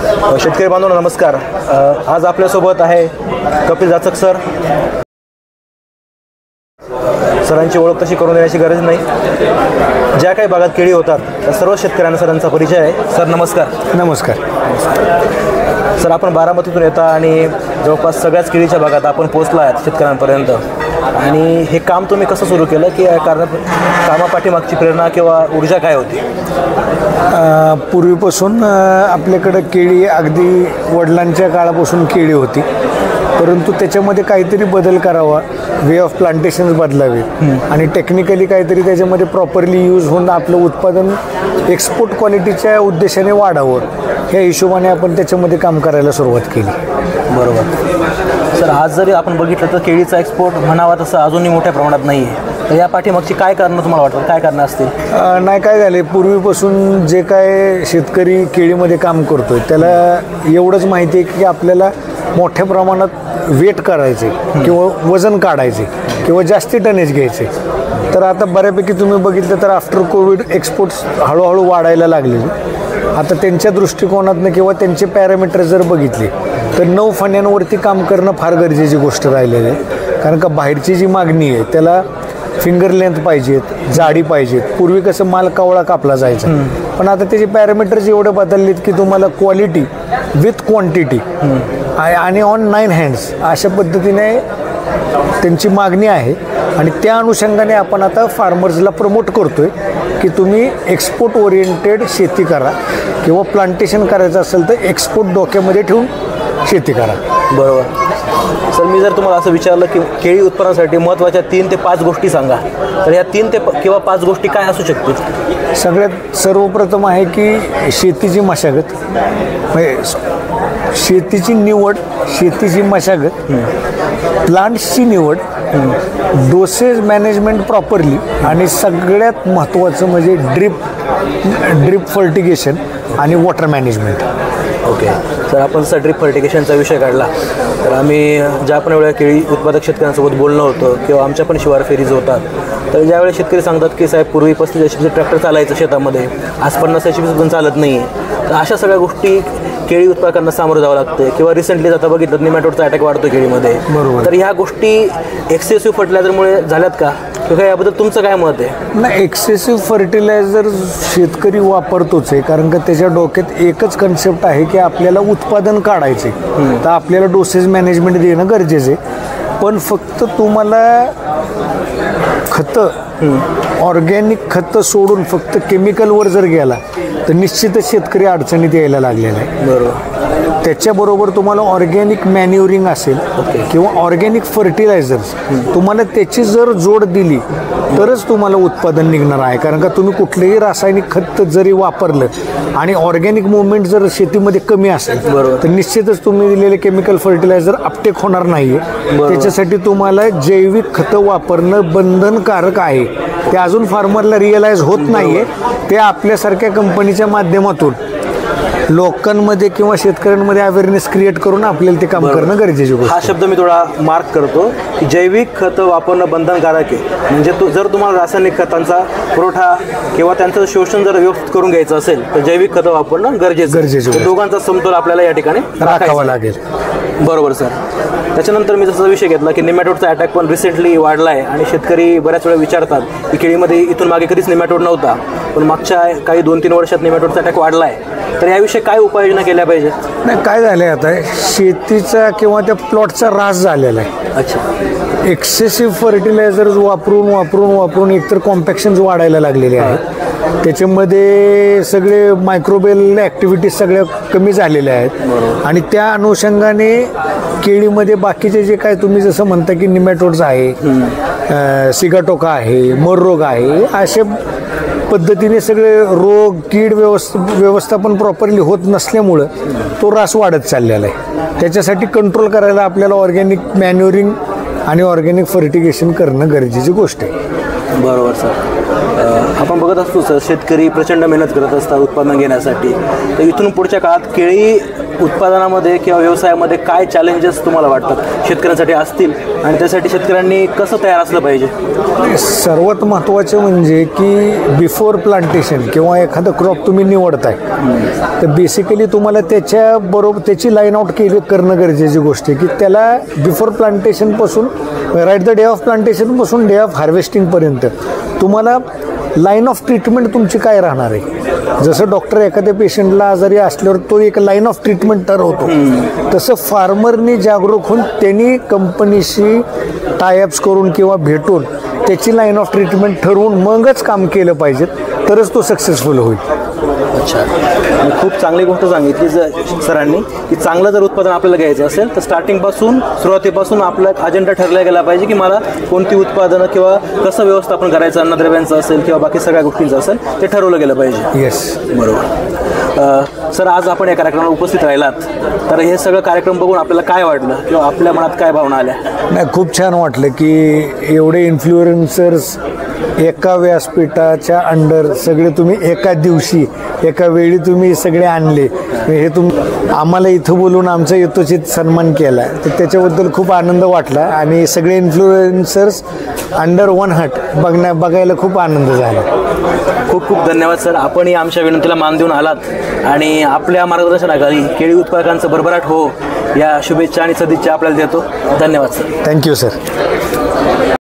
शेतकरी बांधवांनो नमस्कार. आज आपल्यासोबत आहे कपिल जाचक सर. सरांची ओळख तशी करून देण्याची गरज नाही. ज्या काही भागात केळी होतात त्या सर्व शेतकऱ्यांना सरांचा परिचय आहे. सर नमस्कार. नमस्कार सर, आपण बारामतीतून येता आणि जवळपास सगळ्याच केळीच्या भागात आपण पोहोचला आहात शेतकऱ्यांपर्यंत. आणि हे काम तुम्ही कसं सुरू केलं की कारण कामापाठीमागची प्रेरणा किंवा ऊर्जा काय होती? पूर्वीपासून आपल्याकडं केळी अगदी वडिलांच्या काळापासून केळी होती, परंतु त्याच्यामध्ये काहीतरी बदल करावा, वे ऑफ प्लांटेशन्स बदलावेत आणि टेक्निकली काहीतरी त्याच्यामध्ये प्रॉपरली यूज होऊन आपलं उत्पादन एक्सपोर्ट क्वालिटीच्या उद्देशाने वाढावं, ह्या हिशोबाने आपण त्याच्यामध्ये काम करायला सुरुवात केली. बरोबर. सर, आज जरी आपण बघितलं तर केळीचा एक्सपोर्ट म्हणावा तसं अजूनही मोठ्या प्रमाणात नाही आहे. तर या पाठीमागची काय कारणं तुम्हाला वाटतं, काय कारणं असतील? नाही, काय झाले, पूर्वीपासून जे काय शेतकरी केळीमध्ये काम करतोय त्याला एवढंच माहिती आहे की आपल्याला मोठ्या प्रमाणात वेट करायचे किंवा वजन काढायचे किंवा जास्ती टनेज घ्यायचे. तर आता बऱ्यापैकी तुम्ही बघितलं तर आफ्टर कोविड एक्सपोर्ट्स हळूहळू वाढायला लागलेले. आता त्यांच्या दृष्टिकोनातनं किंवा त्यांचे पॅरामीटर जर बघितले तर 9 फण्यांवरती काम करणं फार गरजेची गोष्ट राहिलेली आहे. कारण का बाहेरची जी मागणी आहे त्याला फिंगर लेंथ पाहिजेत, जाडी पाहिजेत. पूर्वी कसं माल कावळा कापला जायचा, पण आता त्याचे पॅरामीटर्स एवढे बदललेत की तुम्हाला क्वालिटी विथ क्वांटिटी आणि ऑन 9 हँड्स अशा पद्धतीने त्यांची मागणी आहे. आणि त्या अनुषंगाने आपण आता फार्मर्सला प्रमोट करतोय की तुम्ही एक्सपोर्ट ओरिएंटेड शेती करा किंवा प्लांटेशन करायचं असेल तर एक्सपोर्ट डोक्यामध्ये ठेवून शेती करा. बरोबर. सर, मी जर तुम्हाला असं विचारलं की केळी उत्पादनासाठी महत्त्वाच्या 3 ते 5 गोष्टी सांगा, तर या 3 ते किंवा 5 गोष्टी काय असू शकतील? सगळ्यात सर्वप्रथम आहे की शेतीची मशागत, म्हणजे शेतीची निवड, शेतीची मशागत, प्लांट्सची निवड, डोसेज मॅनेजमेंट प्रॉपरली आणि सगळ्यात महत्त्वाचं म्हणजे ड्रिप फर्टिगेशन आणि वॉटर मॅनेजमेंट. ओके. तर आपण जसा ड्रिप फर्टिगेशनचा विषय काढला तर आम्ही ज्या पण वेळेला केळी उत्पादक शेतकऱ्यांसोबत बोलणं होतं किंवा आमच्या पण शिवार फेरीज होतात, तर ज्यावेळेस शेतकरी सांगतात की साहेब पूर्वी 35 HP ट्रॅक्टर चालायचं शेतामध्ये, आज 50 HP पण चालत नाही आहे. तर अशा सगळ्या गोष्टी केळी उत्पादकांना सामोरं जावं लागतं. किंवा रिसेंटली आता बघितलं निमॅटोडचा अटॅक वाढतो केळीमध्ये. बरोबर. तर ह्या गोष्टी एक्सेसिव्ह फर्टिलायझरमुळे झाल्यात का, किंवा याबद्दल तुमचं काय मत आहे? नाही, एक्सेसिव्ह फर्टिलायझर शेतकरी वापरतोच आहे, कारण का त्याच्या डोक्यात एकच कन्सेप्ट आहे की आपल्याला उत्पादन काढायचे, तर आपल्याला डोसेज मॅनेजमेंट देणं गरजेचं आहे. पण फक्त तुम्हाला खतं, ऑर्गॅनिक खतं सोडून फक्त केमिकलवर जर गेला तर निश्चितच शेतकरी अडचणीत यायला लागलेला आहे. बरोबर. त्याच्याबरोबर तुम्हाला ऑर्गॅनिक मॅन्युरिंग असेल किंवा ऑर्गॅनिक फर्टिलायझर्स, तुम्हाला त्याची जर जोड दिली तरच तुम्हाला उत्पादन निघणार आहे. कारण का तुम्ही कुठलेही रासायनिक खत जरी वापरलं आणि ऑर्गॅनिक मुवमेंट जर शेतीमध्ये कमी असेल तर निश्चितच तुम्ही दिलेले केमिकल फर्टिलायझर अपटेक होणार नाही आहे. त्याच्यासाठी तुम्हाला जैविक खतं वापरणं बंधनकारक आहे. ते अजून फार्मरला रिअलाइज होत नाही आहे. ते आपल्यासारख्या कंपनीच्या माध्यमातून लोकांमध्ये किंवा शेतकऱ्यांमध्ये अवेअरनेस क्रिएट करून आपल्याला ते काम करणं गरजेचं आहे. हा शब्द मी थोडा मार्क करतो की जैविक खतं वापरणं बंधनकारक आहे. म्हणजे जर तुम्हाला रासायनिक खतांचा पुरवठा किंवा त्यांचं शोषण जर व्यवस्थित करून घ्यायचं असेल तर जैविक खतं वापरणं गरजेचं आहे. दोघांचा समतोल आपल्याला या ठिकाणी राखावा लागेल. बरोबर सर. त्याच्यानंतर मी जसा विषय घेतला की निमॅटोडचा अटॅक पण रिसेंटली वाढला आहे आणि शेतकरी बऱ्याच वेळा विचारतात की केळीमध्ये इथून मागे कधीच निमॅटोड नव्हता, पण मागच्या काही 2-3 वर्षात निमॅटोडचा अटॅक वाढला आहे. तर याविषयी काय उपाययोजना केल्या पाहिजे? नाही, काय झालं आहे, आता शेतीचा किंवा त्या प्लॉटचा ऱ्हास झालेला आहे. अच्छा. एक्सेसिव्ह फर्टिलायझर्स वापरून एकतर कॉम्पॅक्शन्स वाढायला लागलेले आहेत. त्याच्यामध्ये सगळे मायक्रोबियल ॲक्टिव्हिटीज सगळ्या कमी झालेल्या आहेत आणि त्या अनुषंगाने केळीमध्ये बाकीचे जे काय तुम्ही जसं म्हणता की निमॅटोड्स आहे, सिगाटोका आहे, मर रोग आहे, अशा पद्धतीने सगळे रोग कीड व्यवस्थापन प्रॉपरली होत नसल्यामुळं तो ऱ्हास वाढत चाललेला आहे. त्याच्यासाठी कंट्रोल करायला आपल्याला ऑर्गॅनिक मॅन्युरिंग आणि ऑर्गॅनिक फर्टिगेशन करणं गरजेची गोष्ट आहे. बरोबर सर. आपण बघत असतो सर, शेतकरी प्रचंड मेहनत करत असतात उत्पादन घेण्यासाठी. तर इथून पुढच्या काळात केळी उत्पादनामध्ये किंवा व्यवसायामध्ये काय चॅलेंजेस तुम्हाला वाटतात शेतकऱ्यांसाठी असतील आणि त्यासाठी शेतकऱ्यांनी कसं तयार असलं पाहिजे? सर्वात महत्त्वाचं म्हणजे की बिफोर प्लांटेशन किंवा एखादं क्रॉप तुम्ही निवडताय तर बेसिकली तुम्हाला त्याच्याबरोबर त्याची लाईन आउट करणं गरजेची गोष्ट आहे की त्याला बिफोर प्लांटेशनपासून राईट द डे ऑफ प्लांटेशनपासून डे ऑफ हार्वेस्टिंगपर्यंत तुम्हाला लाईन ऑफ ट्रीटमेंट तुमची काय राहणार आहे. जसं डॉक्टर एखाद्या पेशंटला आजारी असल्यावर तो एक लाईन ऑफ ट्रीटमेंट ठरवतो, तसं फार्मरनी जागरूक होऊन त्यांनी कंपनीशी टायअप्स करून किंवा भेटून त्याची लाईन ऑफ ट्रीटमेंट ठरवून मगच काम केलं पाहिजे, तरच तो सक्सेसफुल होईल. अच्छा, खूप चांगली गोष्ट सांगितली सरांनी की चांगलं जर उत्पादन आपल्याला घ्यायचं असेल तर सुरुवातीपासून आपला एक अजेंडा ठरला गेला पाहिजे की मला कोणती उत्पादनं किंवा कसं व्यवस्थापन करायचं, अन्नद्रव्यांचं असेल किंवा बाकी सगळ्या गोष्टींचं असेल ते ठरवलं गेलं पाहिजे. येस, बरोबर. सर, आज आपण या कार्यक्रमाला उपस्थित राहिलात, तर हे सगळं कार्यक्रम बघून आपल्याला काय वाटलं किंवा आपल्या मनात काय भावना आल्या? नाही, खूप छान वाटलं की एवढे इन्फ्लुएन्सर्स एका व्यासपीठाच्या अंडर सगळे तुम्ही एका दिवशी एका वेळी तुम्ही सगळे आणले. हे आम्हाला इथं बोलून आमचा यथोचित सन्मान केला, तर त्याच्याबद्दल खूप आनंद वाटला आणि सगळे इन्फ्लुएन्सर्स अंडर वन हट बघायला खूप आनंद झाला. खूप खूप धन्यवाद सर, आपणही आमच्या विनंतीला मान देऊन आलात आणि आपल्या मार्गदर्शनाखाली केळी उत्पादकांचं भरभराट हो या शुभेच्छा आणि सदिच्छा आपल्याला देतो. धन्यवाद सर. Thank you sir.